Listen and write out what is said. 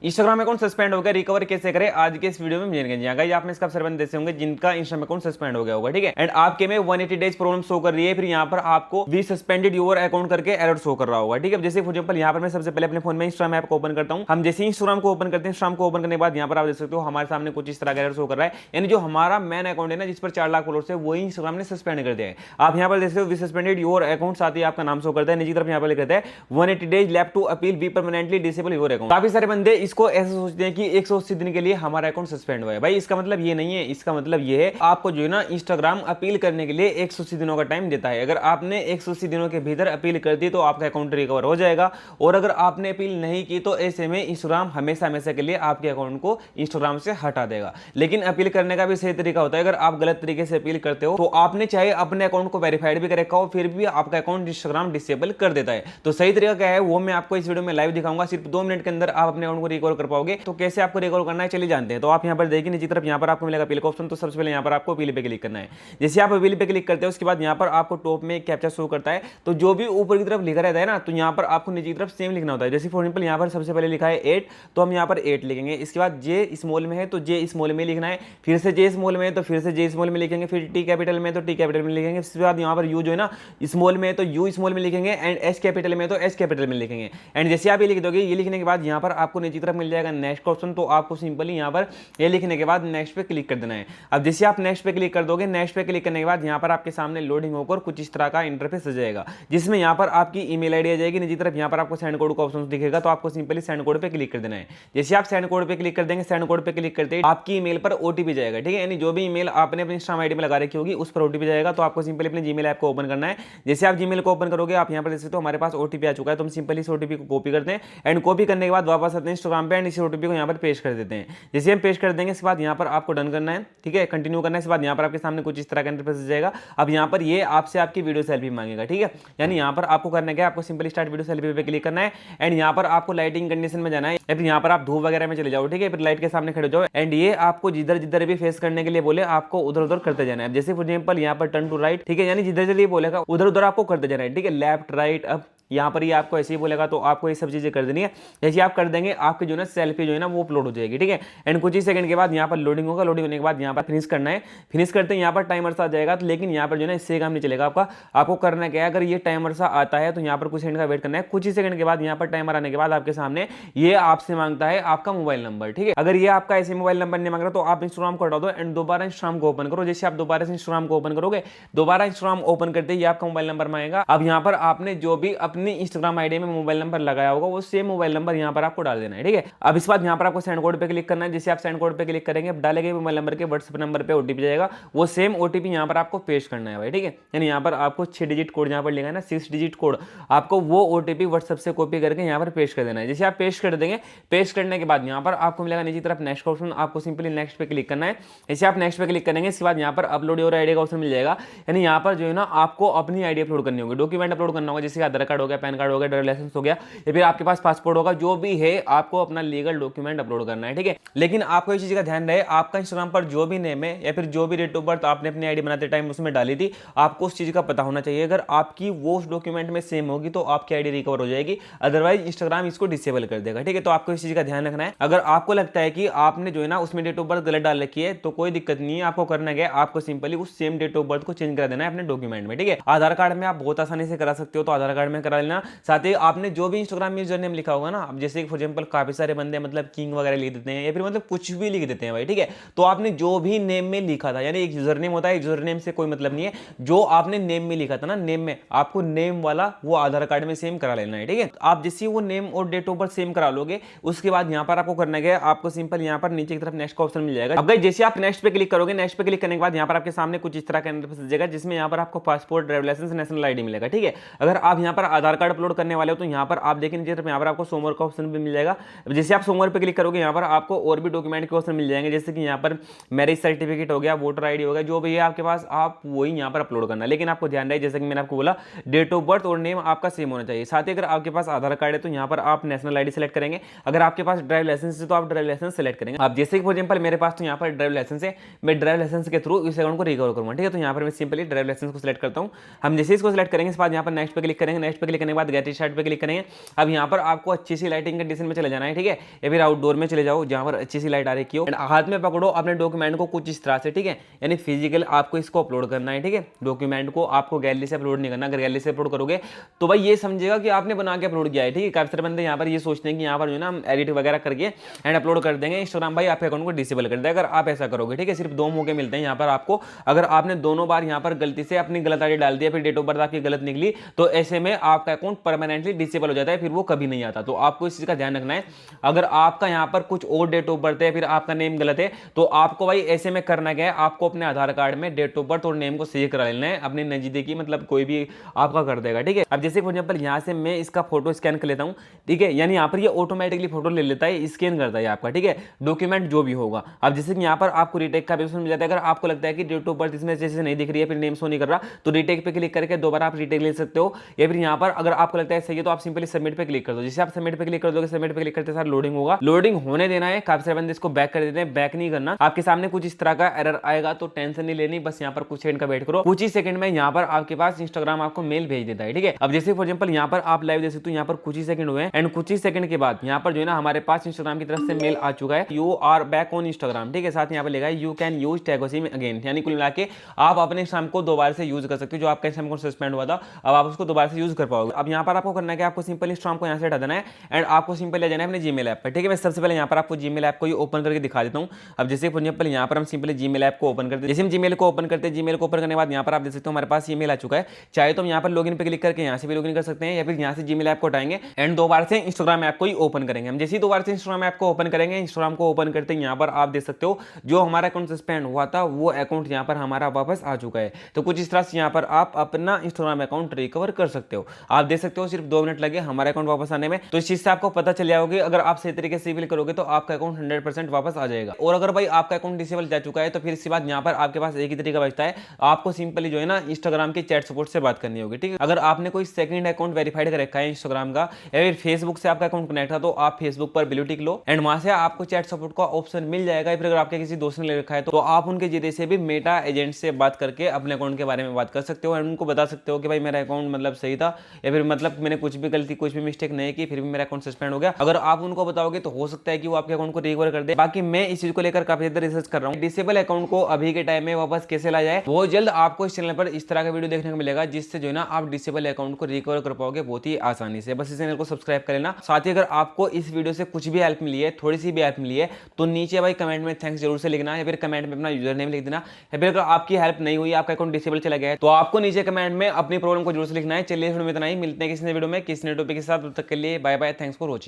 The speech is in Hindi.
इंस्टाग्राम अकाउंट सस्पेंड हो गया, रिकवर कैसे करें आज के इस वीडियो में जानेंगे। गाइस आप में इसका अवसर बंद देते होंगे जिनका इंस्टाग्राम अकाउंट सस्पेंड हो गया होगा, ठीक है। एंड आपके में 180 डेज प्रॉब्लम शो कर रही है, फिर यहाँ पर आपको वी सस्पेंडेड योर अकाउंट करके एरर शो कर रहा होगा, ठीक है। जैसे फॉर एग्जांपल यहाँ पर मैं सबसे पहले अपने फोन में इंस्टाग्राम ऐप को ओपन करता हूँ। हम जैसे इंस्टाग्राम को ओपन करते हैं, इंस्टाग्राम को ओपन करने के बाद यहाँ पर आप देख सकते हो हमारे सामने कुछ इस तरह का एरर शो कर रहा है, यानी जो हमारा मेन अकाउंट है ना, जिस पर 4 लाख फॉलोअर्स है, वही इंस्टाग्राम ने सस्पेंड कर दिया है। आप यहाँ पर देख सकते हो वी सस्पेंडेड योर अकाउंट, साथ ही आपका नाम शो करता है, नीचे तरफ यहाँ पर लिखा है 180 days left to appeal we permanently disable your account. काफी सारे बंदे इसको ऐसे सोचते हैं कि 180 दिन के लिए हमारा अकाउंट सस्पेंड हुआ है। भाई इसका मतलब ये नहीं है, इसका मतलब ये है आपको जो है ना इंस्टाग्राम अपील करने के लिए 180 दिनों का टाइम देता है। अगर आपने 180 दिनों के भीतर अपील कर दी तो आपका अकाउंट रिकवर हो जाएगा, और अगर आपने अपील नहीं की तो ऐसे में इंस्टाग्राम हमेशा हमेशा के लिए आपके अकाउंट को इंस्टाग्राम से हटा देगा। लेकिन अपील करने का भी सही तरीका होता है। अगर आप गलत तरीके से अपील करते हो तो आपने चाहे अपने अकाउंट को वेरीफाइड भी कर रखा हो, फिर भी आपका अकाउंट इंस्टाग्राम डिसेबल कर देता है। तो सही तरीका क्या है वो मैं आपको इस वीडियो में लाइव दिखाऊंगा। सिर्फ 2 मिनट के अंदर आप अपने अकाउंट को रिकवर कर पाओगे। तो कैसे आपको रिकवर करना है चलिए जानते हैं। तो आप यहाँ पर देखिए नीचे तरफ यहाँ पर आपको मिलेगा अपील का ऑप्शन। तो सबसे पहले यहाँ पर आपको अपील पे क्लिक करना है। जैसे आप अपील पे क्लिक करते हैं उसके बाद यहाँ पर आपको टॉप में एक कैप्चा शो करता है। तो जो भी ऊपर की तरफ लिखा रहता है ना, तो यहाँ पर आपको नीचे की तरफ सेम लिखना होता है। जैसे फॉर एग्जांपल यहाँ पर सबसे पहले लिखा है 8, तो हम यहाँ पर 8 लिखेंगे। इसके बाद जे स्मॉल में है तो जे स्मॉल में लिखना है, फिर से जे स्मॉल में है तो फिर से जे स्मॉल में लिखेंगे, फिर टी कैपिटल में तो टी कैपिटल में लिखेंगे। इसके बाद यहाँ पर यू जो है ना स्मॉल में है तो यू स्मॉल में लिखेंगे, एंड एस कैपिटल में तो एस कैपिटल में लिखेंगे। एंड जैसे आप ये लिख दोगे, ये लिखने के बाद यहाँ पर आपको नीचे तरफ मिल जाएगा नेक्स्ट ऑप्शन। तो आपको सिंपली यहाँ पर ये लिखने के बाद नेक्स्ट पे क्लिक कर देना है। अब जैसे आप नेक्स्ट पे क्लिक कर दोगे, नेक्स्ट पे क्लिक करने के बाद यहाँ पर आपके सामने लोडिंग होकर कुछ इस तरह का इंटरफेस आ जाएगा, जिसमें यहाँ पर आपकी ईमेल आईडी आ जाएगी। नीचे तरफ यहाँ पर आपको सेंड कोड का ऑप्शन दिखेगा, तो आपको सिंपली सेंड कोड पे क्लिक कर देना है। जैसे आप सेंड कोड पे क्लिक कर देंगे, सेंड कोड पे क्लिक करते ही आपकी ईमेल पर ओटीपी जाएगा, ठीक है। यानी जो भी ईमेल आपने अपनी इंस्टाग्राम आईडी में लगा रखी होगी उस पर ओटीपी जाएगा। तो आपको सिंपली अपने जीमेल ऐप को ओपन करना है। जैसे आप जीमेल को ओपन करोगे, आप यहाँ पर देख सकते हो हमारे पास ओटीपी आ चुका है। तो हम सिंपली इस ओटीपी को कॉपी करते हैं, एंड कॉपी करने के बाद वापस आते हैं इंस्टाग्राम पे, एंड इस ओटीपी को यहाँ पर पेस्ट कर देते हैं। जैसे हम पेस्ट कर देंगे इसके बाद यहाँ पर आपको डन करना है, ठीक है, कंटिन्यू करना है। इसके बाद यहाँ पर आपके सामने कुछ इस तरह का इंटरफेस आ जाएगा। अब यहाँ पर ये आपसे आपकी वीडियो सेल्फी मांगेगा, ठीक है। यानी यहाँ पर आपको करना क्या है, आपको सिंपली स्टार्ट वीडियो सेल्फी पे क्लिक करना है, एंड यहाँ पर आपको लाइटिंग कंडीशन में जाना है, या फिर यहाँ पर आप धूप वगैरह में चले जाओ, ठीक है। फिर लाइट के सामने खड़े हो जाओ, एंड ये आपको जिधर जिधर भी फेस करने के लिए बोले आपको उधर उधर करते जाना है। जैसे फॉर एग्जांपल यहाँ पर टर्न टू राइट, ठीक है, यानी जिधर जिधर ये बोलेगा उधर उधर आपको करते जाना है, ठीक है। लेफ्ट राइट अप, यहाँ पर ये आपको ऐसे ही बोलेगा तो आपको ये सब चीजें कर देनी है। जैसे आप कर देंगे आपकी जो है सेल्फी जो है ना वो अपलोड हो जाएगी, ठीक है। एंड कुछ ही सेकंड के बाद यहाँ पर लोडिंग होगा, लोडिंग होने के बाद यहाँ पर फिनिश करना है। फिनिश करते हैं यहाँ पर टाइमर सा आ जाएगा, तो लेकिन यहाँ पर जो है ना इससे काम नहीं चलेगा आपका। आपको करना क्या है, अगर ये टाइमर सा आता है तो यहाँ पर कुछ सेकंड का वेट करना है। कुछ ही सेकंड के बाद यहाँ पर टाइमर आने के बाद आपके सामने ये आपसे मांगता है आपका मोबाइल नंबर, ठीक है। अगर ये आपका ऐसे मोबाइल नंबर नहीं मांग रहा तो आप इंस्टाग्राम को हटा दो, एंड दोबारा इंस्टाग्राम को ओपन करो। जैसे आप दोबारा से इंस्टाग्राम को ओपन करोगे, दोबारा इंस्टाग्राम ओपन करते ही आपका मोबाइल नंबर मांगेगा। अब यहाँ पर आपने जो भी अपनी इंस्टाग्राम आईडी में मोबाइल नंबर लगाया होगा वो सेम मोबाइल नंबर यहाँ पर आपको डाल देना है, ठीक है। अब इस बात यहाँ पर आपको सेंड कोड पे क्लिक करना है। जैसे आप सेंड कोड पे क्लिक करेंगे, डालेंगे मोबाइल नंबर के व्हाट्सएप नंबर पे ओटीपी जाएगा, वो सेम ओटीपी यहाँ पर आपको पेस्ट करना है भाई, ठीक है। यानी यहाँ पर आपको 6 डिजिट कोड यहाँ पर लिखा है ना, 6 डिजिट कोड, आपको वो ओटीपी व्हाट्सएप से कॉपी करके यहाँ पर पेस्ट कर देना है। जैसे आप पेस्ट कर देंगे, पेस्ट करने के बाद यहाँ पर आपको मिलेगा नीचे तरफ नेक्स्ट ऑप्शन, आपको सिंपली नेक्स्ट पे क्लिक करना है। जैसे आप नेक्स्ट पे क्लिक करेंगे इसके बाद यहाँ पर अपलोड योर आईडी का ऑप्शन मिल जाएगा। यानी यहाँ पर जो है ना आपको अपनी आईडी अपलोड करनी होगी, डॉक्यूमेंट अपलोड करना होगा। जैसे आधार कार्ड हो गया, पैन कार्ड हो गया, ड्राइविंग लाइसेंस हो गया, या फिर आपके पास पासपोर्ट होगा, जो भी है आपको अपना लीगल डॉक्यूमेंट अपलोड करना है, ठीक है। लेकिन आपको इस चीज का ध्यान रहे, आपका इंस्टाग्राम पर जो भी नेम है या फिर जो भी डेट ऑफ बर्थ आपने अपनी आईडी बनाते टाइम उसमें डाली थी, आपको उस चीज का पता होना चाहिए। अगर आपकी वो उस डॉक्यूमेंट में सेम होगी तो आपकी आईडी रिकवर हो जाएगी, अदरवाइज इंस्टाग्राम इसको डिसेबल कर देगा, ठीक है। तो आपको इस चीज का ध्यान रखना है। अगर आपको लगता है कि आपने जो है ना उसमें डेट ऑफ बर्थ गलत डाल रखी है तो कोई दिक्कत नहीं है। आपको करना क्या है, आपको सिंपली उस सेम डेट ऑफ बर्थ को चेंज करा देना है अपने डॉक्यूमेंट में, ठीक है। आधार कार्ड में आप बहुत आसानी से करा सकते हो, तो आधार कार्ड में करा लेना। साथ ही आपने जो भी इंस्टाग्राम यूजर नेम लिखा होगा ना, अब जैसे फॉर एग्जांपल काफी सारे बंदे मतलब किंग वगैरह लिख देते हैं, या फिर मतलब कुछ भी लिख देते हैं भाई, ठीक है। तो आपने जो भी नेम में लिखा था, यानी एक यूजर नेम होता है, यूजर नेम से कोई मतलब नहीं है, जो आपने नेम में लिखा था ना, नेम में आपको नेम वाला वो आधार कार्ड में सेम करा लेना है, ठीक है। आप जैसे वो नेम और डेट ऑफ बर्थ सेम करा लोगे, उसके बाद यहाँ पर आपको करना क्या है, आपको सिंपल यहाँ पर नीचे की तरफ नेक्स्ट का ऑप्शन मिल जाएगा। अब जैसे आप नेक्स्ट पे क्लिक करोगे, नेक्स्ट पे क्लिक करने के बाद यहाँ पर आपके सामने कुछ इस तरह का इंटरफेस दिखेगा, जिसमें यहाँ पर आपको passport, driving licence, national ID मिलेगा, ठीक है। अगर आप यहाँ पर आधार कार्ड अपलोड करने वाले हो तो यहाँ पर आप देखें नीचे यहाँ पर आपको सोमवार का ऑप्शन भी मिल जाएगा। जैसे आप सोमवार पे क्लिक करोगे, यहाँ पर आपको और भी डॉक्यूमेंट के ऑप्शन मिल जाएंगे, जैसे कि यहाँ पर मैरिज सर्टिफिकेट हो गया, वोटर आईडी हो गया, जो भी है आपके पास आप वही यहाँ पर अपलोड करना है। लेकिन आपको ध्यान रहे, जैसे कि मैंने आपको बोला, डेट ऑफ बर्थ और नेम आपका सेम होना चाहिए। साथ ही अगर आपके पास आधार कार्ड है तो यहाँ पर आप नेशनल आईडी सेलेक्ट करेंगे, अगर आपके पास ड्राइविंग लाइसेंस है तो आप ड्राइविंग लाइसेंस सेलेक्ट करेंगे। आप जैसे कि फॉर एग्जांपल मेरे पास तो यहाँ पर ड्राइविंग लाइसेंस है, मैं ड्राइविंग लाइसेंस के थ्रू इस अकाउंट को रिकवर करूंगा, ठीक है। तो यहाँ पर मैं सिंपली ड्राइविंग लाइसेंस को सिलेक्ट करता हूँ। हम जैसे इसको सिलेक्ट करेंगे इसके बाद यहाँ पर नेक्स्ट पे क्लिक करेंगे, नेक्स्ट पे क्लिक करने के बाद गेट स्टार्ट पे क्लिक करेंगे। अब यहाँ पर आपको अच्छी सी लाइटिंग कंडीशन में चले जाना है। है, ठीक है, या फिर आउटडोर में चले जाओ जहां पर अच्छी सी लाइट आ रही हो, एंड हाथ में पकड़ो अपने डॉक्यूमेंट को कुछ इस तरह से, ठीक है, यानी फिजिकल आपको इसको अपलोड करना है, ठीक है, डॉक्यूमेंट को आपको गैलरी से अपलोड नहीं करना। अगर गैलरी से अपलोड करोगे तो भाई ये समझेगा कि आपने बना के अपलोड किया है, ठीक है। काफी सारे बंदे यहाँ पर ये सोचते हैं कि यहाँ पर जो है ना हम एडिट वगैरह करके एंड अपलोड कर देंगे, इंस्टाग्राम भाई आपके अकाउंट को डिसेबल कर देगा अगर आप ऐसा करोगे, ठीक है। सिर्फ 2 मौके मिलते हैं यहाँ पर आपको, अगर आपने दोनों बार यहाँ पर गलती से अपनी गलत आईडी डाल दिया, फिर डेट ऑफ बर्थ आपकी गलत निकली, तो ऐसे में आपका अकाउंट परमानेंटली डिसेबल हो जाता है, फिर वो कभी नहीं आता। तो आपको इस चीज का ध्यान रखना है। अगर आपका यहाँ पर कुछ और डेट ऑफ बर्थ है, फिर आपका नेम गलत है, तो आपको भाई ऐसे में करना क्या है, आपको अपने आधार कार्ड में डेट ऑफ बर्थ और नेम को सेव करा लेना है, अपने नजदीकी मतलब कोई भी आपका कर देगा, ठीक है। अब जैसे फॉर एग्जांपल यहाँ से मैं इसका फोटो स्कैन कर लेता हूँ, ठीक है, यानी यहाँ पर ये ऑटोमेटिकली फोटो ले लेता है, स्कैन करता है आपका, ठीक है, डॉक्यूमेंट जो भी होगा। अब जैसे कि यहाँ पर आपको रीटेक का ऑप्शन मिल जाता है। अगर आपको लगता है कि डेट ऑफ बर्थ इसमें जैसे नहीं दिख रही है, फिर नेम शो नहीं कर रहा, तो रीटेक पे क्लिक करके दोबारा आप रीटेक ले सकते हो। या फिर यहाँ पर अगर आपको लगता है सही है तो आप सिंपली सबमिट पे क्लिक कर दो। जैसे आप सबमिट पे क्लिक कर दोगे, सबमिट पे क्लिक करते साथ लोडिंग होगा, लोडिंग होने देना है। काफी सारे बंदे इसको बैक कर देते हैं, बैक नहीं करना। आपके सामने कुछ इस तरह का एरर आएगा तो टेंशन नहीं लेनी, बस यहाँ पर कुछ सेकंड का वेट करो, कुछ ही सेकंड में यहाँ पर आपके पास इंस्टाग्राम आपको मेल भेज देता है, ठीक है। अब जैसे फॉर एग्जांपल यहाँ पर आप लाइव देख सकते हो, यहाँ पर कुछ ही सेकंड हुए एंड कुछ ही सेकंड के बाद यहाँ पर जो है ना हमारे पास इंस्टाग्राम की तरफ से मेल आ चुका है, you are back on Instagram, ठीक है। साथ यहाँ पर लिखा है यू कैन यूज टैगोसिम अगेन, यानी कुल मिला के आप अपने इंस्टाग्राम को दोबारा से यूज कर सकते हो। जो आपका इंस्टाग्राम अकाउंट सस्पेंड हुआ था, अब आप उसको दोबारा से यूज कर पाओगे। अब यहाँ पर आपको करना है कि आपको सिंपल इंस्टाग्राम को यहाँ से हटा देना है एंड आपको सिंपल ले जाना है अपने जीमेल ऐप पर, ठीक है। मैं सबसे पहले यहाँ पर आपको जीमेल ऐप को ही ओपन करके दिखा देता हूँ। अब जैसे फॉर एग्जांपल यहाँ पर हम सिंपली जीमेल ऐप को ओपन करते हैं। जैसे हम जीमेल को ओपन करते हैं, जीमेल को ओपन करने के बाद यहाँ पर आप देख सकते हो हमारे पास ईमेल आ चुका है। चाहे तो हम यहाँ पर लॉगिन पे क्लिक करके यहाँ से भी लॉगिन कर सकते हैं, या फिर यहाँ से जीमेल ऐप को उठाएंगे एंड दोबारा से इंस्टाग्राम ऐप को ही ओपन करेंगे। हम जैसे ही दोबारा से इंस्टाग्राम ऐप को ओपन करेंगे, इंस्टाग्राम को ओपन करते हैं यहाँ पर आप देख सकते हो जो हमारा अकाउंट सस्पेंड हुआ था वो अकाउंट यहाँ पर हमारा वापस आ चुका है। तो कुछ इस तरह से यहाँ पर आप अपना इंस्टाग्राम अकाउंट रिकवर कर सकते हो। आप देख सकते हो सिर्फ 2 मिनट लगे हमारा अकाउंट वापस आने में। तो इस चीज से आपको पता चल जाओगे अगर आप सही तरीके से फिल करोगे तो आपका अकाउंट 100% वापस आ जाएगा। और अगर भाई आपका अकाउंट डिसेबल जा चुका है तो फिर इसके बाद यहाँ पर आपके पास एक ही तरीका बचता है, आपको सिंपली जो है ना इंस्टाग्राम के चैट सपोर्ट से बात करनी होगी, ठीक है। अगर आपने कोई सेकंड अकाउंट वेरीफाइड कर रखा है इंस्टाग्राम का, या फिर फेसबुक से आपका अकाउंट कनेक्ट था, तो आप फेसबुक पर ब्लू टिक लो एंड वहां से आपको चैट सपोर्ट का ऑप्शन मिल जाएगा। फिर अगर आपके किसी दोस्त ने ले रखा है तो आप उनके जरिए से भी मेटा एजेंट से बात करके अपने अकाउंट के बारे में बात कर सकते हो एंड उनको बता सकते हो कि भाई मेरा अकाउंट मतलब सही था, या फिर मतलब मैंने कुछ भी गलती कुछ भी मिस्टेक नहीं की, फिर भी मेरा अकाउंट सस्पेंड हो गया। अगर आप उनको बताओगे तो हो सकता है कि वो आपके अकाउंट को रिकवर कर दे। बाकी मैं इस चीज को लेकर काफी ज्यादा रिसर्च कर रहा हूँ, डिसेबल अकाउंट को अभी के टाइम में वापस कैसे लाया जाए। बहुत जल्द आपको इस चैनल पर इस तरह का वीडियो देखने को मिलेगा जिससे जो है ना आप डिसेबल अकाउंट को रिकवर कर पाओगे बहुत ही आसानी से। बस इस चैनल को सब्सक्राइब कर लेना। साथ ही अगर आपको इस वीडियो से कुछ भी हेल्प मिली है, थोड़ी सी भी हेल्प मिली है, तो नीचे भाई कमेंट में थैंक्स जरूर से लिखना, या फिर कमेंट में अपना यूजर नेम लिख देना। या फिर अगर आपकी हेल्प नहीं हुई, आपका अकाउंट डिसेबल चला गया है, तो आपको नीचे कमेंट में अपनी प्रॉब्लम को जरूर से लिखना है। चलिए फिर इतना ही, मिलते हैं किसी वीडियो में किसी नए टॉपिक के साथ। तब तक के लिए bye bye, thanks for watching.